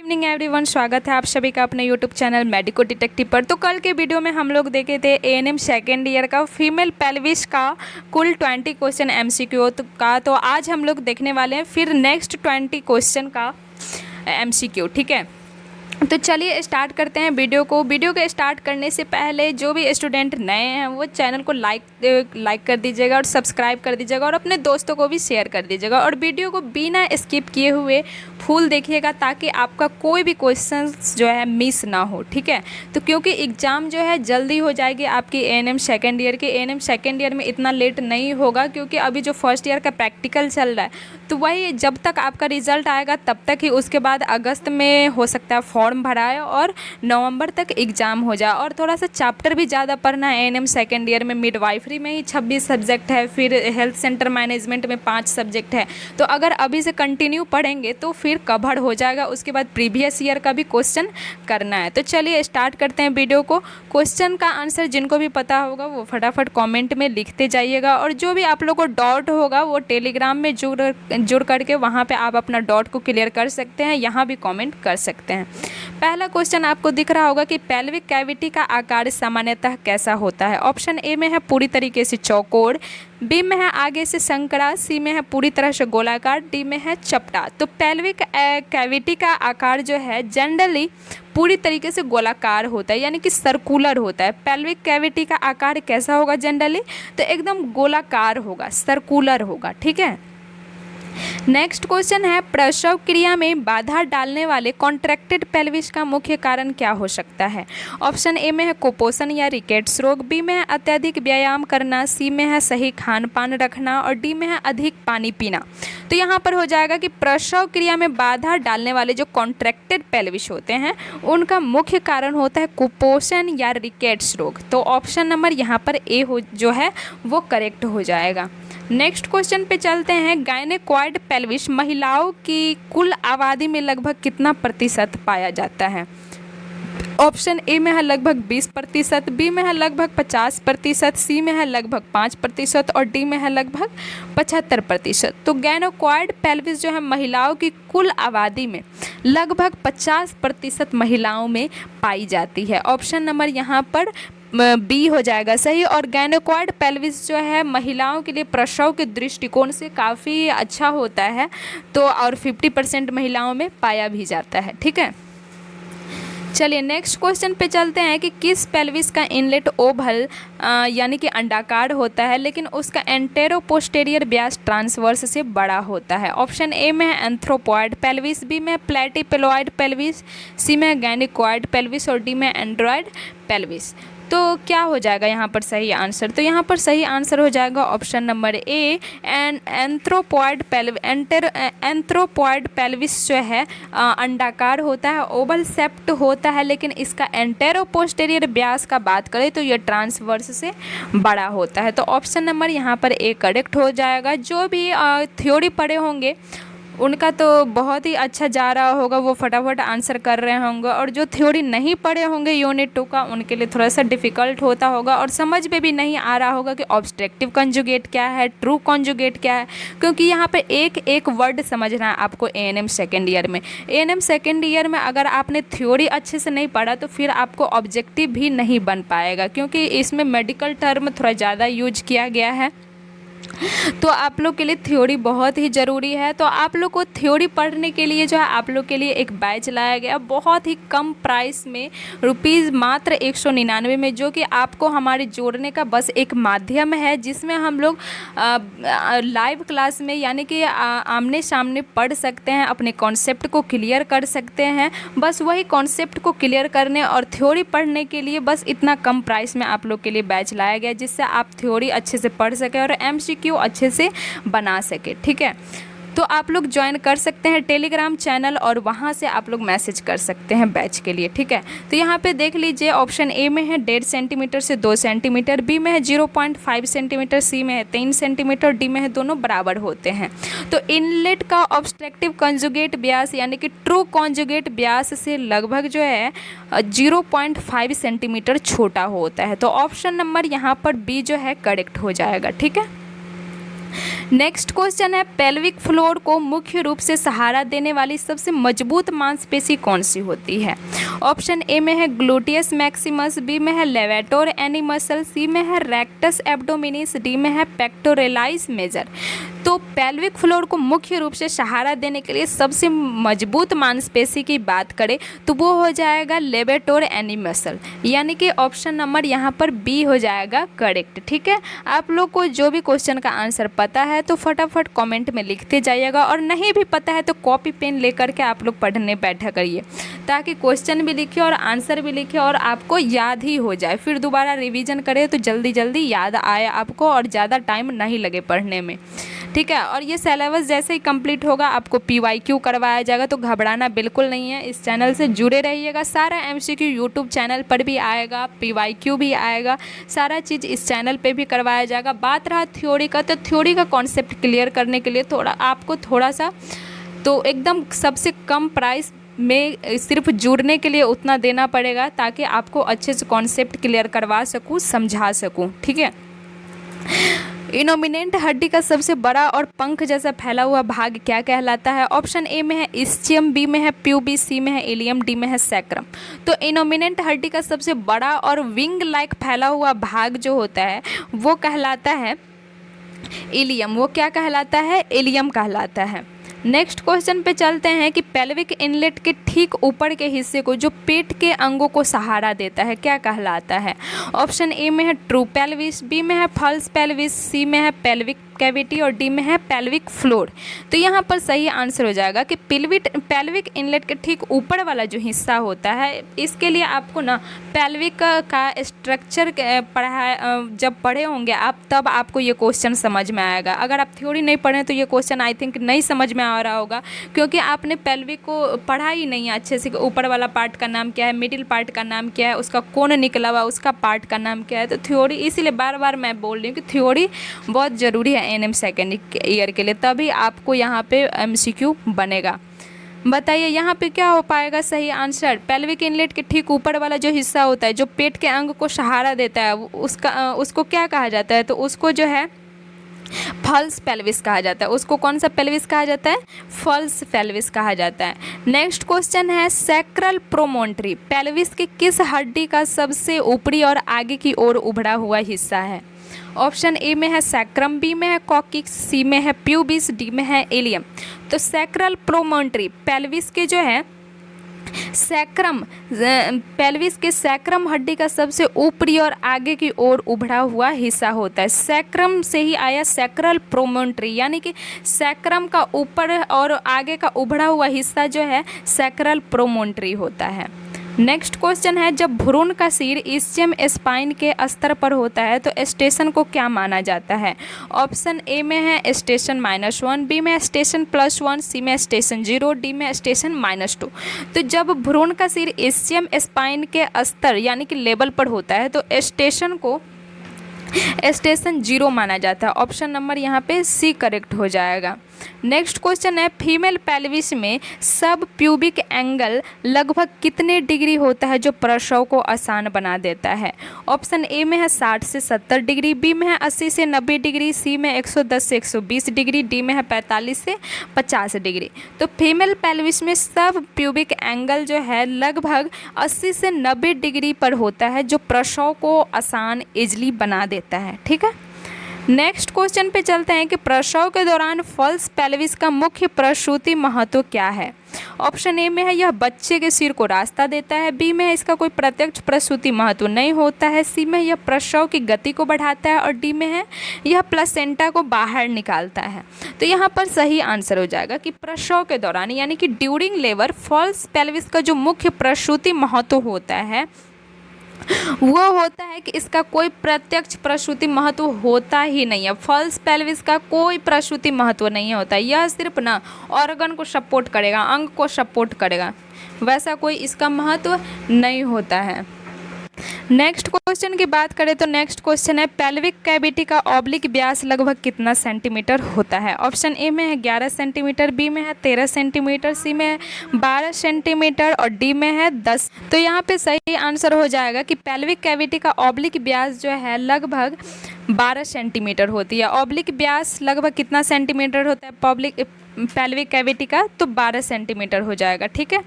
Evening everyone, स्वागत है आप सभी का अपने यूट्यूब चैनल मेडिको डिटेक्टिव पर। तो कल के वीडियो में हम लोग देखे थे एएनएम सेकेंड ईयर का फीमेल पेल्विस का कुल 20 क्वेश्चन एमसीक्यू का। तो आज हम लोग देखने वाले हैं फिर नेक्स्ट 20 क्वेश्चन का एमसीक्यू। ठीक है, तो चलिए स्टार्ट करते हैं वीडियो को। वीडियो के स्टार्ट करने से पहले जो भी स्टूडेंट नए हैं वो चैनल को लाइक कर दीजिएगा और सब्सक्राइब कर दीजिएगा और अपने दोस्तों को भी शेयर कर दीजिएगा और वीडियो को बिना स्किप किए हुए फुल देखिएगा ताकि आपका कोई भी क्वेश्चन जो है मिस ना हो। ठीक है, तो क्योंकि एग्ज़ाम जो है जल्दी हो जाएगी आपकी एएनएम सेकेंड ईयर की। एएनएम सेकेंड ईयर में इतना लेट नहीं होगा क्योंकि अभी जो फर्स्ट ईयर का प्रैक्टिकल चल रहा है तो वही जब तक आपका रिजल्ट आएगा तब तक ही, उसके बाद अगस्त में हो सकता है फॉर्म भराए और नवंबर तक एग्ज़ाम हो जाए। और थोड़ा सा चैप्टर भी ज़्यादा पढ़ना है एएनएम सेकेंड ईयर में। मिडवाइफरी में ही 26 सब्जेक्ट है, फिर हेल्थ सेंटर मैनेजमेंट में 5 सब्जेक्ट है। तो अगर अभी से कंटिन्यू पढ़ेंगे तो फिर कवर हो जाएगा। उसके बाद प्रीवियस ईयर का भी क्वेश्चन करना है। तो चलिए स्टार्ट करते हैं वीडियो को। क्वेश्चन का आंसर जिनको भी पता होगा वो फटाफट कमेंट में लिखते जाइएगा और जो भी आप लोग को डाउट होगा वो टेलीग्राम में जुड़ करके वहाँ पे आप अपना डाउट को क्लियर कर सकते हैं, यहाँ भी कमेंट कर सकते हैं। पहला क्वेश्चन आपको दिख रहा होगा कि पेल्विक कैविटी का आकार सामान्यतः कैसा होता है। ऑप्शन ए में है पूरी तरीके से चौकोर, बी में है आगे से संकरा, सी में है पूरी तरह से गोलाकार, डी में है चपटा। तो पेल्विक कैविटी का आकार जो है जनरली पूरी तरीके से गोलाकार होता है, यानी कि सर्कुलर होता है। पेल्विक कैविटी का आकार कैसा होगा जनरली, तो एकदम गोलाकार होगा, सर्कुलर होगा। ठीक है, नेक्स्ट क्वेश्चन है प्रसव क्रिया में बाधा डालने वाले कॉन्ट्रैक्टेड पेल्विस का मुख्य कारण क्या हो सकता है। ऑप्शन ए में है कुपोषण या रिकेट्स रोग, बी में है अत्यधिक व्यायाम करना, सी में है सही खान पान रखना और डी में है अधिक पानी पीना। तो यहाँ पर हो जाएगा कि प्रसव क्रिया में बाधा डालने वाले जो कॉन्ट्रैक्टेड पेल्विस होते हैं उनका मुख्य कारण होता है कुपोषण या रिकेट्स रोग। तो ऑप्शन नंबर यहाँ पर ए जो है वो करेक्ट हो जाएगा। नेक्स्ट क्वेश्चन पे चलते हैं। गायनेकॉइड पेल्विस महिलाओं की कुल आबादी में लगभग कितना प्रतिशत पाया जाता है। ऑप्शन ए में है लगभग 20%, बी में है लगभग 50%, सी में है लगभग 5% और डी में है लगभग 75%। तो गायनेकॉइड पेल्विस जो है महिलाओं की कुल आबादी में लगभग 50% महिलाओं में पाई जाती है। ऑप्शन नंबर यहाँ पर बी हो जाएगा सही। और गायनेकॉइड पेल्विस जो है महिलाओं के लिए प्रसव के दृष्टिकोण से काफ़ी अच्छा होता है, तो और 50% महिलाओं में पाया भी जाता है। ठीक है, चलिए नेक्स्ट क्वेश्चन पे चलते हैं कि किस पेल्विस का इनलेट ओवल यानी कि अंडाकार होता है लेकिन उसका एंटेरो पोस्टेरियर व्यास ट्रांसवर्स से बड़ा होता है। ऑप्शन ए में है एंथ्रोपॉइड पेल्विस, बी में प्लेटिपेलॉइड पेल्विस, सी में गायनेकॉइड पेल्विस और डी में एंड्रॉइड पेल्विस। तो क्या हो जाएगा यहाँ पर सही आंसर, तो यहाँ पर सही आंसर हो जाएगा option number A anthropoid pelvis जो है अंडाकार होता है, ओवल शेप्ड होता है, लेकिन इसका एंटेरो पोस्टेरियर व्यास का बात करें तो ये ट्रांसवर्स से बड़ा होता है। तो ऑप्शन नंबर यहाँ पर ए करेक्ट हो जाएगा। जो भी थ्योरी पढ़े होंगे उनका तो बहुत ही अच्छा जा रहा होगा, वो फटाफट आंसर कर रहे होंगे, और जो थ्योरी नहीं पढ़े होंगे यूनिट 2 का उनके लिए थोड़ा सा डिफ़िकल्ट होता होगा और समझ में भी नहीं आ रहा होगा कि ऑब्स्ट्रक्टिव कंजुगेट क्या है, ट्रू कंजुगेट क्या है, क्योंकि यहाँ पे एक एक वर्ड समझना है आपको एएनएम सेकेंड ईयर में। एएनएम सेकेंड ईयर में अगर आपने थ्योरी अच्छे से नहीं पढ़ा तो फिर आपको ऑब्जेक्टिव भी नहीं बन पाएगा, क्योंकि इसमें मेडिकल टर्म थोड़ा ज़्यादा यूज किया गया है। तो आप लोग के लिए थ्योरी बहुत ही ज़रूरी है। तो आप लोग को थ्योरी पढ़ने के लिए जो है आप लोग के लिए एक बैच लाया गया बहुत ही कम प्राइस में, मात्र 199 में, जो कि आपको हमारे जोड़ने का बस एक माध्यम है, जिसमें हम लोग लाइव क्लास में यानी कि आमने सामने पढ़ सकते हैं, अपने कॉन्सेप्ट को क्लियर कर सकते हैं। बस वही कॉन्सेप्ट को क्लियर करने और थ्योरी पढ़ने के लिए बस इतना कम प्राइस में आप लोग के लिए बैच लाया गया, जिससे आप थ्योरी अच्छे से पढ़ सकें और MCQ अच्छे से बना सके। ठीक है, तो आप लोग ज्वाइन कर सकते हैं टेलीग्राम चैनल और वहाँ से आप लोग मैसेज कर सकते हैं बैच के लिए। ठीक है, तो यहाँ पे देख लीजिए ऑप्शन ए में है 1.5 सेंटीमीटर से 2 सेंटीमीटर, बी में है 0.5 सेंटीमीटर, सी में है 3 सेंटीमीटर, डी में है दोनों बराबर होते हैं। तो इनलेट का ऑब्स्ट्रक्टिव कंजुगेट व्यास यानी कि ट्रू कंजुगेट व्यास से लगभग जो है 0.5 सेंटीमीटर छोटा होता है। तो ऑप्शन नंबर यहाँ पर बी जो है करेक्ट हो जाएगा। ठीक है, नेक्स्ट क्वेश्चन है, पेल्विक फ्लोर को मुख्य रूप से सहारा देने वाली सबसे मजबूत मांसपेशी कौन सी होती है? ऑप्शन ए में है ग्लूटियस मैक्सिमस, बी में है लेवेटोर एनी मसल, सी में है रेक्टस एब्डोमिनिस, डी में है पेक्टोरेलाइस मेजर। तो पेल्विक फ्लोर को मुख्य रूप से सहारा देने के लिए सबसे मजबूत मांसपेशी की बात करें तो वो हो जाएगा लेवेटोर एनी मसल, यानी कि ऑप्शन नंबर यहाँ पर बी हो जाएगा करेक्ट। ठीक है, आप लोग को जो भी क्वेश्चन का आंसर पता है तो फटाफट कमेंट में लिखते जाइएगा, और नहीं भी पता है तो कॉपी पेन लेकर के आप लोग पढ़ने बैठा करिए, ताकि क्वेश्चन भी लिखिए और आंसर भी लिखिए और आपको याद ही हो जाए। फिर दोबारा रिवीजन करें तो जल्दी जल्दी याद आए आपको और ज़्यादा टाइम नहीं लगे पढ़ने में। ठीक है, और ये सिलेबस जैसे ही कंप्लीट होगा आपको PYQ करवाया जाएगा, तो घबराना बिल्कुल नहीं है। इस चैनल से जुड़े रहिएगा, सारा MCQ यूट्यूब चैनल पर भी आएगा, PYQ भी आएगा, सारा चीज़ इस चैनल पे भी करवाया जाएगा। बात रहा थ्योरी का, तो थ्योरी का कॉन्सेप्ट क्लियर करने के लिए आपको थोड़ा सा तो एकदम सबसे कम प्राइस में सिर्फ जुड़ने के लिए उतना देना पड़ेगा, ताकि आपको अच्छे से कॉन्सेप्ट क्लियर करवा सकूँ, समझा सकूँ। ठीक है, इनोमिनेंट हड्डी का सबसे बड़ा और पंख जैसा फैला हुआ भाग क्या कहलाता है? ऑप्शन ए में है इस्चियम, बी में है प्यूबिस, सी में है इलियम, डी में है सैक्रम। तो इनोमिनेंट हड्डी का सबसे बड़ा और विंग लाइक फैला हुआ भाग जो होता है वो कहलाता है इलियम। वो क्या कहलाता है? इलियम कहलाता है। नेक्स्ट क्वेश्चन पे चलते हैं कि पेल्विक इनलेट के ठीक ऊपर के हिस्से को जो पेट के अंगों को सहारा देता है क्या कहलाता है? ऑप्शन ए में है ट्रू पेल्विस, बी में है फॉल्स पेल्विस, सी में है पेल्विक कैविटी और डी में है पेल्विक फ्लोर। तो यहाँ पर सही आंसर हो जाएगा कि पेल्विक इनलेट के ठीक ऊपर वाला जो हिस्सा होता है, इसके लिए आपको ना पेल्विक का स्ट्रक्चर जब पढ़े होंगे आप, तब आपको ये क्वेश्चन समझ में आएगा। अगर आप थ्योरी नहीं पढ़ें तो ये क्वेश्चन आई थिंक नहीं समझ में आ रहा होगा, क्योंकि आपने पेल्विक को पढ़ा ही नहीं है अच्छे से। ऊपर वाला पार्ट का नाम क्या है, मिडिल पार्ट का नाम क्या है, उसका कौन निकला हुआ उसका पार्ट का नाम क्या है। तो थ्योरी, इसीलिए बार बार मैं बोल रही हूँ कि थ्योरी बहुत ज़रूरी है ANM सेकेंड ईयर के लिए, तभी आपको यहाँ पे MCQ बनेगा। बताइए यहाँ पे क्या हो पाएगा सही आंसर? पेल्विक इनलेट के ठीक ऊपर वाला जो हिस्सा होता है जो पेट के अंग को सहारा देता है, उसको क्या कहा जाता है? तो उसको जो है फॉल्स पेल्विस कहा जाता है। उसको कौन सा पेल्विस कहा जाता है? फॉल्स पेल्विस कहा जाता है। नेक्स्ट क्वेश्चन है, सैक्रल प्रोमोन्ट्री पेल्विस के किस हड्डी का सबसे ऊपरी और आगे की ओर उभरा हुआ हिस्सा है? ऑप्शन ए में है सैक्रम, बी में है कॉकिक्स, सी में है प्यूबिस, डी में है इलियम। तो सैक्रल प्रोमोन्ट्री पेल्विस के जो है सैक्रम, पेल्विस के सैक्रम हड्डी का सबसे ऊपरी और आगे की ओर उभरा हुआ हिस्सा होता है। सैक्रम से ही आया सैक्रल प्रोमोन्ट्री, यानी कि सैक्रम का ऊपर और आगे का उभरा हुआ हिस्सा जो है सैक्रल प्रोमोन्ट्री होता है। नेक्स्ट क्वेश्चन है, जब भ्रूण का सिर इस्चियम स्पाइन के स्तर पर होता है तो स्टेशन को क्या माना जाता है? ऑप्शन ए में है स्टेशन -1, बी में स्टेशन +1, सी में स्टेशन 0, डी में स्टेशन -2। तो जब भ्रूण का सिर इस्चियम स्पाइन के स्तर यानी कि लेवल पर होता है तो स्टेशन को स्टेशन 0 माना जाता है। ऑप्शन नंबर यहाँ पे सी करेक्ट हो जाएगा। नेक्स्ट क्वेश्चन है, फीमेल पेल्विस में सब प्यूबिक एंगल लगभग कितने डिग्री होता है जो प्रसव को आसान बना देता है? ऑप्शन ए में है 60 से 70 डिग्री, बी में है 80 से 90 डिग्री, सी में 110 से 120 डिग्री, डी में है 45 से 50 डिग्री। तो फीमेल पेल्विस में सब प्यूबिक एंगल जो है लगभग 80 से 90 डिग्री पर होता है, जो प्रसव को आसान इजली बना देता है। ठीक है, नेक्स्ट क्वेश्चन पे चलते हैं कि प्रसव के दौरान फॉल्स पेल्विस का मुख्य प्रसूति महत्व क्या है? ऑप्शन ए में है यह बच्चे के सिर को रास्ता देता है, बी में है इसका कोई प्रत्यक्ष प्रसूति महत्व नहीं होता है, सी में यह प्रसव की गति को बढ़ाता है और डी में है यह प्लेसेंटा को बाहर निकालता है। तो यहाँ पर सही आंसर हो जाएगा कि प्रसव के दौरान यानी कि ड्यूरिंग लेबर फॉल्स पेल्विस का जो मुख्य प्रसूति महत्व होता है वो होता है कि इसका कोई प्रत्यक्ष प्रसूति महत्व होता ही नहीं है। फॉल्स पेल्विस का कोई प्रसूति महत्व नहीं होता, यह सिर्फ ना ऑर्गन को सपोर्ट करेगा, अंग को सपोर्ट करेगा, वैसा कोई इसका महत्व नहीं होता है। नेक्स्ट क्वेश्चन की बात करें तो नेक्स्ट क्वेश्चन है पेल्विक कैविटी का ऑब्लिक व्यास लगभग कितना सेंटीमीटर होता है। ऑप्शन ए में है 11 सेंटीमीटर, बी में है 13 सेंटीमीटर, सी में है 12 सेंटीमीटर और डी में है 10। तो यहाँ पे सही आंसर हो जाएगा कि पेल्विक कैविटी का ऑब्लिक व्यास जो है लगभग 12 सेंटीमीटर होती है। ऑब्लिक व्यास लगभग कितना सेंटीमीटर होता है पेल्विक कैविटी का, तो 12 सेंटीमीटर हो जाएगा। ठीक है,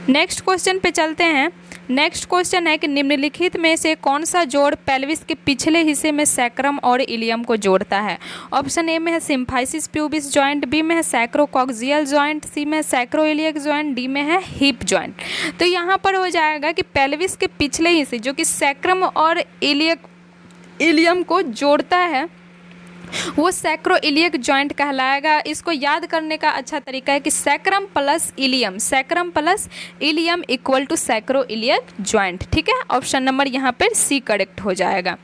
नेक्स्ट क्वेश्चन पे चलते हैं। नेक्स्ट क्वेश्चन है कि निम्नलिखित में से कौन सा जोड़ पेल्विस के पिछले हिस्से में सैक्रम और इलियम को जोड़ता है। ऑप्शन ए में है सिम्फाइसिस प्यूबिस जॉइंट, बी में है सैक्रोकॉक्सियल जॉइंट, सी में है सैक्रोइलियक जॉइंट, डी में है हिप जॉइंट। तो यहाँ पर हो जाएगा कि पेल्विस के पिछले हिस्से जो कि सैक्रम और इलियम को जोड़ता है वो सैक्रोइलियक जॉइंट कहलाएगा। इसको याद करने का अच्छा तरीका है कि sacrum plus ilium equal to sacroiliac joint. ठीक है, ऑप्शन नंबर यहाँ पर सी करेक्ट हो जाएगा।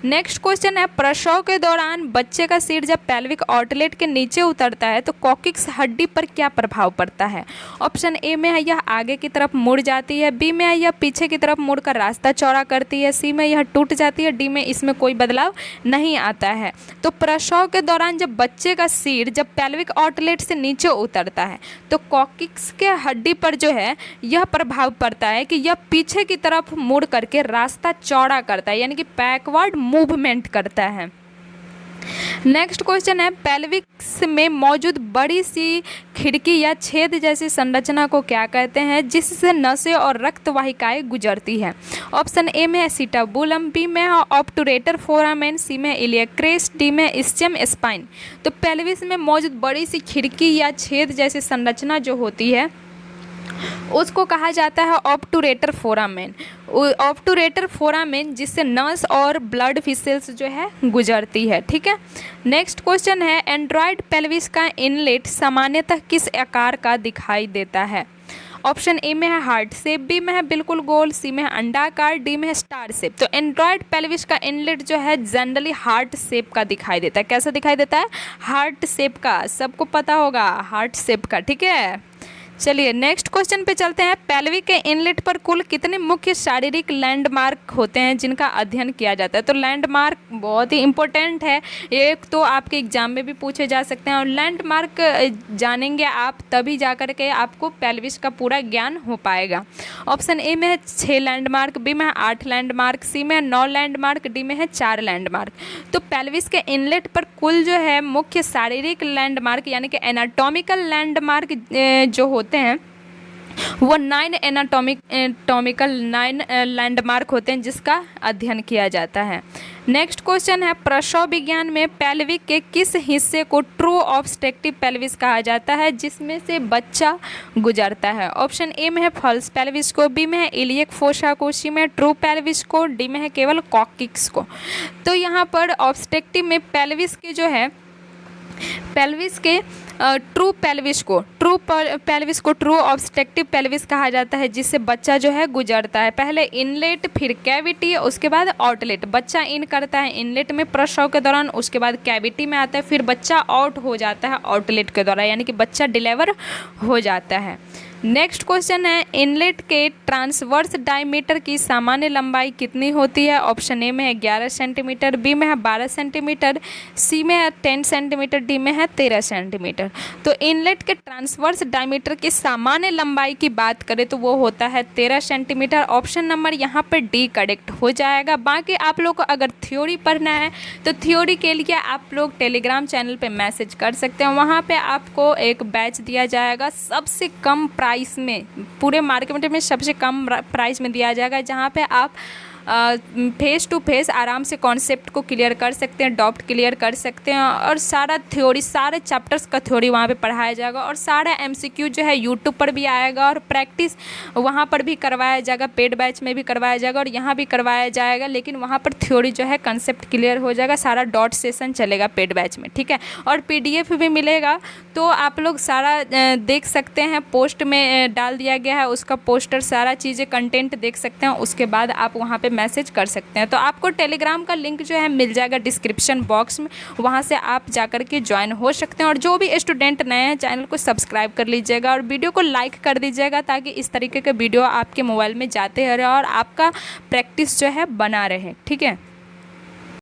नेक्स्ट क्वेश्चन है प्रसव के दौरान बच्चे का सिर जब पेल्विक आउटलेट के नीचे उतरता है तो कॉक्सिक्स हड्डी पर क्या प्रभाव पड़ता है। ऑप्शन ए में है यह आगे की तरफ मुड़ जाती है, बी में है यह पीछे की तरफ मुड़कर रास्ता चौड़ा करती है, सी में यह टूट जाती है, डी में इसमें कोई बदलाव नहीं आता है। तो प्रसव के दौरान जब बच्चे का सिर जब पेल्विक आउटलेट से नीचे उतरता है तो कॉक्सिक्स के हड्डी पर जो है यह प्रभाव पड़ता है कि यह पीछे की तरफ मुड़ करके रास्ता चौड़ा करता है, यानी कि बैकवर्ड मूवमेंट करता है। नेक्स्ट क्वेश्चन है पेल्विक्स में मौजूद बड़ी सी खिड़की या छेद जैसी संरचना को क्या कहते हैं जिससे नसें और रक्त वाहिकाएं गुजरती है। ऑप्शन ए में है सीटाबुलम, बी में है ऑब्टूरेटर फोरामेन, सी में इलियक क्रेस्ट, डी में इस्चियम स्पाइन। तो पेल्विस में मौजूद बड़ी सी खिड़की या छेद जैसी संरचना जो होती है उसको कहा जाता है ऑब्टूरेटर फोरामेन। ऑब्टूरेटर फोरामेन जिससे नस और ब्लड वेसल्स जो है गुजरती है। ठीक है, नेक्स्ट क्वेश्चन है एंड्रॉयड पेल्विस का इनलेट सामान्यतः किस आकार का दिखाई देता है। ऑप्शन ए में है हार्ट शेप, बी में है बिल्कुल गोल, सी में है अंडाकार, डी में है स्टार शेप। तो एंड्रॉयड पेल्विस का इनलेट जो है जनरली हार्ट शेप का दिखाई देता है। कैसा दिखाई देता है? हार्ट शेप का, सबको पता होगा हार्ट शेप का। ठीक है, चलिए नेक्स्ट क्वेश्चन पे चलते हैं। पेल्विक के इनलेट पर कुल कितने मुख्य शारीरिक लैंडमार्क होते हैं जिनका अध्ययन किया जाता है। तो लैंडमार्क बहुत ही इंपॉर्टेंट है, एक तो आपके एग्जाम में भी पूछे जा सकते हैं और लैंडमार्क जानेंगे आप तभी जा कर के आपको पेल्विस का पूरा ज्ञान हो पाएगा। ऑप्शन ए में है 6 लैंडमार्क, बी में है 8 लैंडमार्क, सी में है 9 लैंडमार्क, डी में है 4 लैंडमार्क। तो पेल्विस के इनलेट पर कुल जो है मुख्य शारीरिक लैंडमार्क यानी कि एनाटॉमिकल लैंडमार्क जो होते हैं वो 9 एनाटॉमिकल 9 लैंडमार्क होते हैं जिसका अध्ययन किया जाता है। नेक्स्ट क्वेश्चन है प्रसव विज्ञान में पेल्विक के किस हिस्से को ट्रू ऑब्स्ट्रक्टिव पेल्विस कहा जाता है जिसमें से बच्चा गुजरता है। ऑप्शन ए में है फॉल्स पेल्विस को, बी में है इलियक फोसा को, सी में है ट्रू पेल्विस को, डी में है केवल कॉक्सिक्स को। तो यहाँ पर ऑब्स्ट्रक्टिव में पेल्विस के जो है पेल्विस के ट्रू पेल्विस को ट्रू ऑब्स्ट्रक्टिव पेल्विस कहा जाता है जिससे बच्चा जो है गुजरता है। पहले इनलेट फिर कैविटी उसके बाद आउटलेट। बच्चा इन करता है इनलेट में प्रसव के दौरान, उसके बाद कैविटी में आता है, फिर बच्चा आउट हो जाता है आउटलेट के द्वारा यानी कि बच्चा डिलीवर हो जाता है। नेक्स्ट क्वेश्चन है इनलेट के ट्रांसवर्स डायमीटर की सामान्य लंबाई कितनी होती है। ऑप्शन ए में है 11 सेंटीमीटर, बी में है 12 सेंटीमीटर, सी में है 10 सेंटीमीटर, डी में है 13 सेंटीमीटर। तो इनलेट के ट्रांसवर्स डायमीटर की सामान्य लंबाई की बात करें तो वो होता है 13 सेंटीमीटर। ऑप्शन नंबर यहाँ पर डी करेक्ट हो जाएगा। बाकी आप लोग को अगर थ्योरी पढ़ना है तो थ्योरी के लिए आप लोग टेलीग्राम चैनल पे मैसेज कर सकते हैं, वहाँ पे आपको एक बैच दिया जाएगा सबसे कम प्राइस में, पूरे मार्केट में सबसे कम प्राइस में दिया जाएगा, जहाँ पे आप फेस टू फेस आराम से कॉन्सेप्ट को क्लियर कर सकते हैं, डाउट क्लियर कर सकते हैं और सारा थ्योरी सारे चैप्टर्स का थ्योरी वहाँ पे पढ़ाया जाएगा और सारा एमसीक्यू जो है यूट्यूब पर भी आएगा और प्रैक्टिस वहाँ पर भी करवाया जाएगा, पेड बैच में भी करवाया जाएगा और यहाँ भी करवाया जाएगा। लेकिन वहाँ पर थ्योरी जो है कंसेप्ट क्लियर हो जाएगा, सारा डॉट सेशन चलेगा पेड बैच में, ठीक है। और PDF भी मिलेगा तो आप लोग सारा देख सकते हैं, पोस्ट में डाल दिया गया है उसका पोस्टर, सारा चीज़ें कंटेंट देख सकते हैं। उसके बाद आप वहाँ पर मैसेज कर सकते हैं। तो आपको टेलीग्राम का लिंक जो है मिल जाएगा डिस्क्रिप्शन बॉक्स में, वहाँ से आप जाकर के ज्वाइन हो सकते हैं। और जो भी स्टूडेंट नए हैं चैनल को सब्सक्राइब कर लीजिएगा और वीडियो को लाइक कर दीजिएगा, ताकि इस तरीके के वीडियो आपके मोबाइल में जाते रहे और आपका प्रैक्टिस जो है बना रहे। ठीक है।